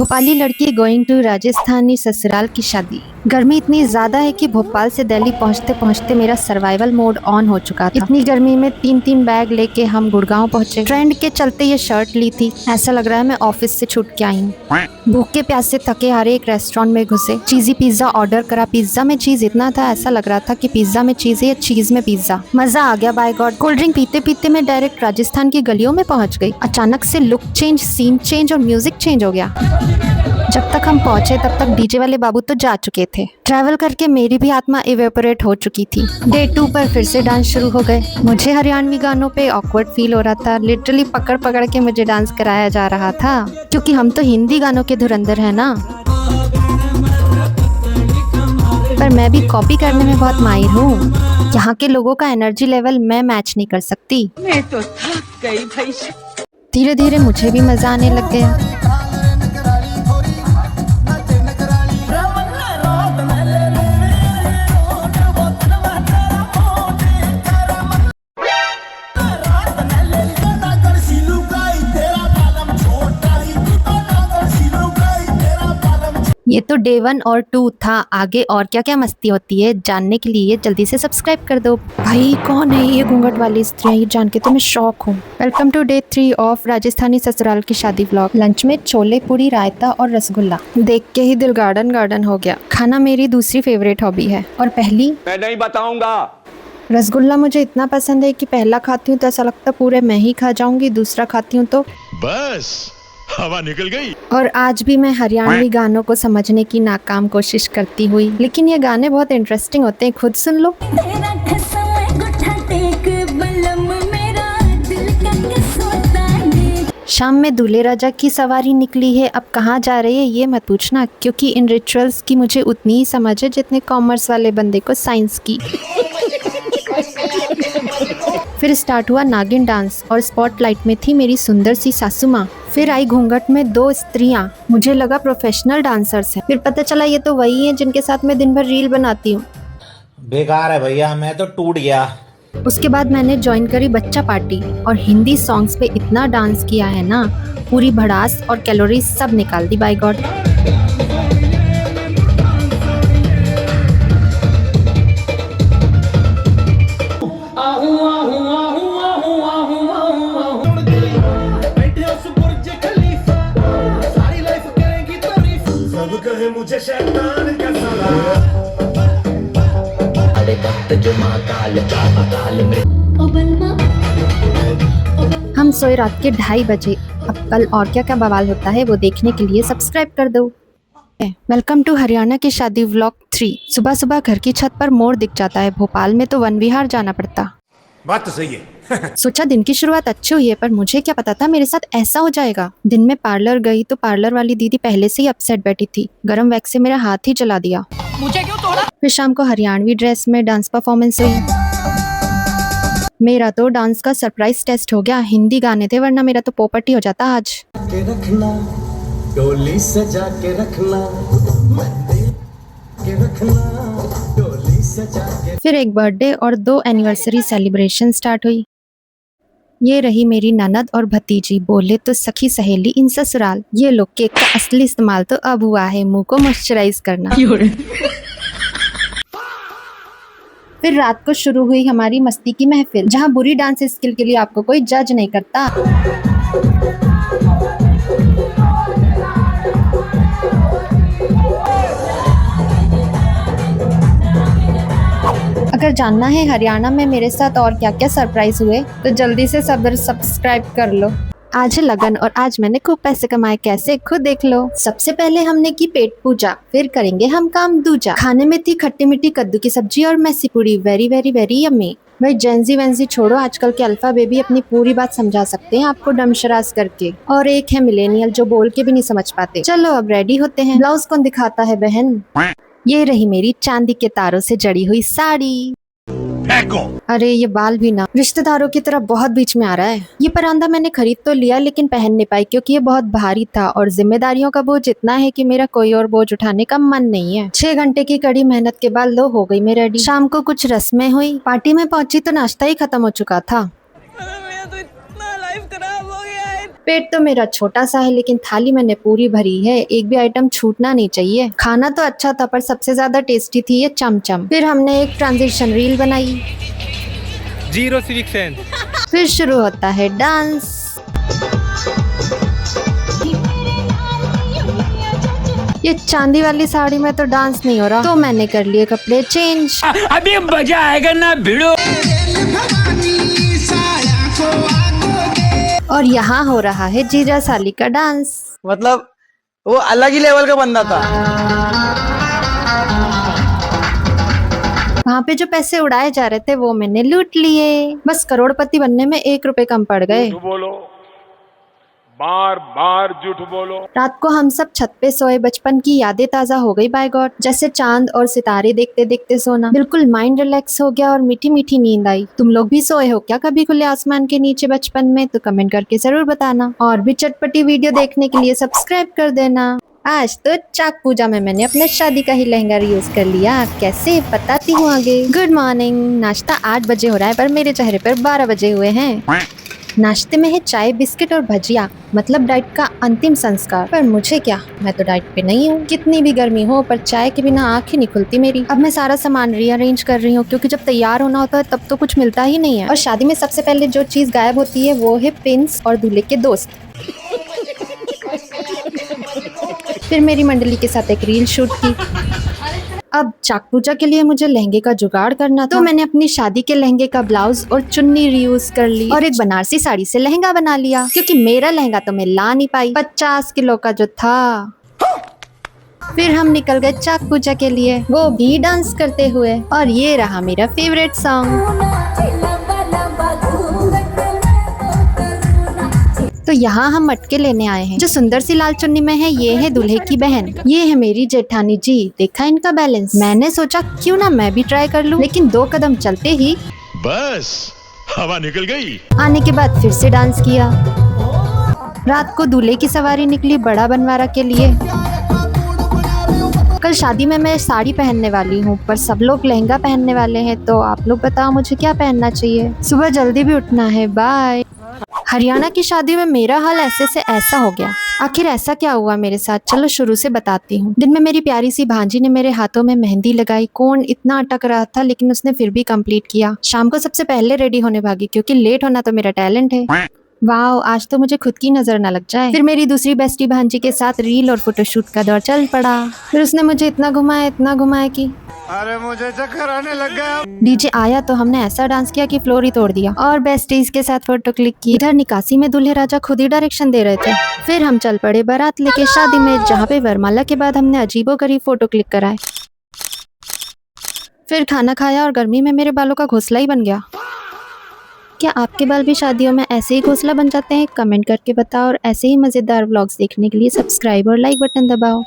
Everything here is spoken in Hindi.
भोपाली लड़की गोइंग टू राजस्थानी ससुराल की शादी। गर्मी इतनी ज्यादा है कि भोपाल से दिल्ली पहुंचते पहुंचते मेरा सर्वाइवल मोड ऑन हो चुका था। इतनी गर्मी में 3-3 बैग लेके हम गुड़गांव पहुंचे। ट्रेंड के चलते ये शर्ट ली थी, ऐसा लग रहा है मैं ऑफिस से छूट के आई हूँ। भूखे प्यासे थके हारे एक रेस्टोरेंट में घुसे, चीजी पिज्जा ऑर्डर करा। पिज्जा में चीज इतना था, ऐसा लग रहा था कि पिज्जा में चीज है या चीज में पिज्जा। मजा आ गया बाय गॉड। कोल्ड ड्रिंक पीते पीते मैं डायरेक्ट राजस्थान की गलियों में पहुंच गई। अचानक से लुक चेंज, सीन चेंज और म्यूजिक चेंज हो गया। जब तक हम पहुंचे तब तक डीजे वाले बाबू तो जा चुके थे। ट्रैवल करके मेरी भी आत्मा इवेपोरेट हो चुकी थी। डे 2 पर फिर से डांस शुरू हो गए। मुझे हरियाणवी गानों पे ऑकवर्ड फील हो रहा था। लिटरली पकड़ पकड़ के मुझे डांस कराया जा रहा था, क्योंकि हम तो हिंदी गानों के धुरंधर है ना। पर मैं भी कॉपी करने में बहुत माहिर हूँ। यहाँ के लोगों का एनर्जी लेवल मैं मैच नहीं कर सकती। मैं तो थक गई भाई। धीरे धीरे मुझे भी मजा आने लग गया। ये तो डे 1 और 2 था। आगे और क्या क्या मस्ती होती है जानने के लिए जल्दी से सब्सक्राइब कर दो। भाई कौन है ये घूंघट वाली स्त्री? ये जान के तो मैं शॉक हूँ। Welcome to day 3 of Rajasthani ससुराल की शादी व्लॉग। लंच में छोले पूरी, रायता और रसगुल्ला। देख के ही दिल गार्डन गार्डन हो गया। खाना मेरी दूसरी फेवरेट हॉबी है और पहली मैं नहीं बताऊंगा। रसगुल्ला मुझे इतना पसंद है कि पहला खाती हूँ तो ऐसा लगता पूरे मैं ही खा जाऊंगी, दूसरा खाती हूँ तो बस हवा निकल गई। और आज भी मैं हरियाणवी गानों को समझने की नाकाम कोशिश करती हुई, लेकिन ये गाने बहुत इंटरेस्टिंग होते हैं, खुद सुन लो। शाम में दूल्हे राजा की सवारी निकली है। अब कहाँ जा रही है ये मत पूछना, क्योंकि इन रिचुअल्स की मुझे उतनी ही समझ है जितने कॉमर्स वाले बंदे को साइंस की। फिर स्टार्ट हुआ नागिन डांस और स्पॉटलाइट में थी मेरी सुंदर सी सासू माँ। फिर आई घूंघट में 2 स्त्रियां। मुझे लगा प्रोफेशनल डांसर्स हैं। फिर पता चला ये तो वही हैं जिनके साथ मैं दिन भर रील बनाती हूँ। बेकार है भैया, मैं तो टूट गया। उसके बाद मैंने ज्वाइन करी बच्चा पार्टी और हिंदी सॉन्ग्स पे इतना डांस किया है ना, पूरी भड़ास और कैलोरीज सब निकाल दी बाय गॉड। मुझे शैतान का हम सोए रात के 2:30 बजे। अब कल और क्या क्या बवाल होता है वो देखने के लिए सब्सक्राइब कर दो। वेलकम टू हरियाणा की शादी व्लॉग 3। सुबह सुबह घर की छत पर मोर दिख जाता है। भोपाल में तो वन विहार जाना पड़ता। बात तो सही है। सोचा दिन की शुरुआत अच्छी हुई है, पर मुझे क्या पता था मेरे साथ ऐसा हो जाएगा। दिन में पार्लर गई तो पार्लर वाली दीदी पहले से ही अपसेट बैठी थी। गरम वैक्स से मेरा हाथ ही जला दिया। मुझे क्यों तोड़ा? फिर शाम को हरियाणवी ड्रेस में डांस परफॉर्मेंस हुई। मेरा तो डांस का सरप्राइज टेस्ट हो गया। हिंदी गाने थे, वरना मेरा तो पोपट ही हो जाता आज। रखना डोली सजा के रखना, के रखना डोली सजा के। फिर एक बर्थडे और 2 एनिवर्सरी सेलिब्रेशन स्टार्ट हुई। ये रही मेरी ननद और भतीजी, बोले तो सखी सहेली इन ससुराल। ये लोग केक का असली इस्तेमाल तो अब हुआ है, मुंह को मॉइस्चराइज करना। फिर रात को शुरू हुई हमारी मस्ती की महफिल, जहां बुरी डांस स्किल के लिए आपको कोई जज नहीं करता। अगर जानना है हरियाणा में मेरे साथ और क्या क्या सरप्राइज हुए तो जल्दी से सब्सक्राइब कर लो। आज है लगन और आज मैंने खूब पैसे कमाए, कैसे खुद देख लो। सबसे पहले हमने की पेट पूजा, फिर करेंगे हम काम दूजा। खाने में थी खट्टी मीठी कद्दू की सब्जी और मैसी पूरी, वेरी वेरी वेरी यम्मी। भाई जेंजी वेंजी छोड़ो, आजकल के अल्फा बेबी अपनी पूरी बात समझा सकते हैं आपको डमशराज करके, और एक है मिलेनियल जो बोल के भी नहीं समझ पाते। चलो अब रेडी होते हैं। ब्लाउज कौन दिखाता है बहन? ये रही मेरी चांदी के तारों से जड़ी हुई साड़ी। अरे ये बाल भी ना रिश्तेदारों की तरह बहुत बीच में आ रहा है। ये परांदा मैंने खरीद तो लिया लेकिन पहन नहीं पाई, क्योंकि ये बहुत भारी था और जिम्मेदारियों का बोझ इतना है कि मेरा कोई और बोझ उठाने का मन नहीं है। 6 घंटे की कड़ी मेहनत के बाद लो हो गई मैं रेडी। शाम को कुछ रस्में हुई। पार्टी में पहुंची तो नाश्ता ही खत्म हो चुका था। मेरा तो इतना लाइफ खराब हो गया है। पेट तो मेरा छोटा सा है लेकिन थाली मैंने पूरी भरी है, एक भी आइटम छूटना नहीं चाहिए। खाना तो अच्छा था पर सबसे ज्यादा टेस्टी थी ये चमचम। फिर हमने एक ट्रांजिशन रील बनाई। 0 सिविक सेंस। फिर शुरू होता है डांस। ये चांदी वाली साड़ी में तो डांस नहीं हो रहा, तो मैंने कर लिए कपड़े चेंज। अभी मजा आएगा ना भिड़ो। और यहाँ हो रहा है जीजा साली का डांस। मतलब वो अलग ही लेवल का बंदा था। वहाँ पे जो पैसे उड़ाए जा रहे थे वो मैंने लूट लिए। बस करोड़पति बनने में 1 रुपए कम पड़ गए। बोलो, बार बार झूठ बोलो। रात को हम सब छत पे सोए, बचपन की यादें ताजा हो गई बाय गॉड। जैसे चांद और सितारे देखते देखते सोना, बिल्कुल माइंड रिलैक्स हो गया और मीठी मीठी नींद आई। तुम लोग भी सोए हो क्या कभी खुले आसमान के नीचे बचपन में? तो कमेंट करके जरूर बताना, और भी चटपटी वीडियो देखने के लिए सब्सक्राइब कर देना। आज तो चाक पूजा में मैंने अपने शादी का ही लहंगा यूज कर लिया। कैसे बताती हूँ आगे। Good morning. नाश्ता 8 बजे हो रहा है पर मेरे चेहरे पर 12 बजे हुए हैं। नाश्ते में है चाय, बिस्किट और भजिया, मतलब डाइट का अंतिम संस्कार। पर मुझे क्या, मैं तो डाइट पे नहीं हूँ। कितनी भी गर्मी हो पर चाय के बिना आँख ही नहीं खुलती मेरी। अब मैं सारा सामान रीअरेंज कर रही हूँ क्योंकि जब तैयार होना होता है तब तो कुछ मिलता ही नहीं है। और शादी में सबसे पहले जो चीज गायब होती है वो है प्रिंस और दूल्हे के दोस्त। फिर मेरी मंडली के साथ एक रील शूट की। अब चाक पूजा के लिए मुझे लहंगे का जुगाड़ करना था, तो मैंने अपनी शादी के लहंगे का ब्लाउज और चुन्नी रीयूज कर ली और एक बनारसी साड़ी से लहंगा बना लिया, क्योंकि मेरा लहंगा तो मैं ला नहीं पाई 50 किलो का जो था। फिर हम निकल गए चाक पूजा के लिए, वो भी डांस करते हुए। और ये रहा मेरा फेवरेट सॉन्ग। तो यहाँ हम मटके लेने आए हैं। जो सुंदर सी लाल चुन्नी में है ये है दूल्हे की बहन, ये है मेरी जेठानी जी। देखा इनका बैलेंस। मैंने सोचा क्यों ना मैं भी ट्राई कर लूं, लेकिन 2 कदम चलते ही बस हवा निकल गई। आने के बाद फिर से डांस किया। रात को दूल्हे की सवारी निकली बड़ा बनवारा के लिए। कल शादी में मैं साड़ी पहनने वाली हूँ पर सब लोग लहंगा पहनने वाले हैं, तो आप लोग बताओ मुझे क्या पहनना चाहिए। सुबह जल्दी भी उठना है। बाय। हरियाणा की शादी में मेरा हाल ऐसे से ऐसा हो गया। आखिर ऐसा क्या हुआ मेरे साथ, चलो शुरू से बताती हूँ। दिन में मेरी प्यारी सी भांजी ने मेरे हाथों में मेहंदी लगाई। कोण इतना अटक रहा था लेकिन उसने फिर भी कंप्लीट किया। शाम को सबसे पहले रेडी होने भागी क्योंकि लेट होना तो मेरा टैलेंट है। वाह, आज तो मुझे खुद की नजर न लग जाए। फिर मेरी दूसरी बेस्टी भांजी के साथ रील और फोटोशूट का दौर चल पड़ा। फिर उसने मुझे इतना घुमाया कि अरे मुझे चक्कर आने लग गया। डीजे आया तो हमने ऐसा डांस किया कि फ्लोर ही तोड़ दिया और बेस्टीज के साथ फोटो क्लिक की। इधर निकासी में दूल्हे राजा खुद ही डायरेक्शन दे रहे थे। फिर हम चल पड़े बारात लेके शादी में, जहाँ पे वरमाला के बाद हमने अजीबोगरीब फोटो क्लिक कराए। फिर खाना खाया और गर्मी में मेरे बालों का घोंसला ही बन गया। क्या आपके बाल भी शादियों में ऐसे ही घोंसला बन जाते हैं? कमेंट करके बताओ, और ऐसे ही मजेदार व्लॉग्स देखने के लिए सब्सक्राइब और लाइक बटन दबाओ।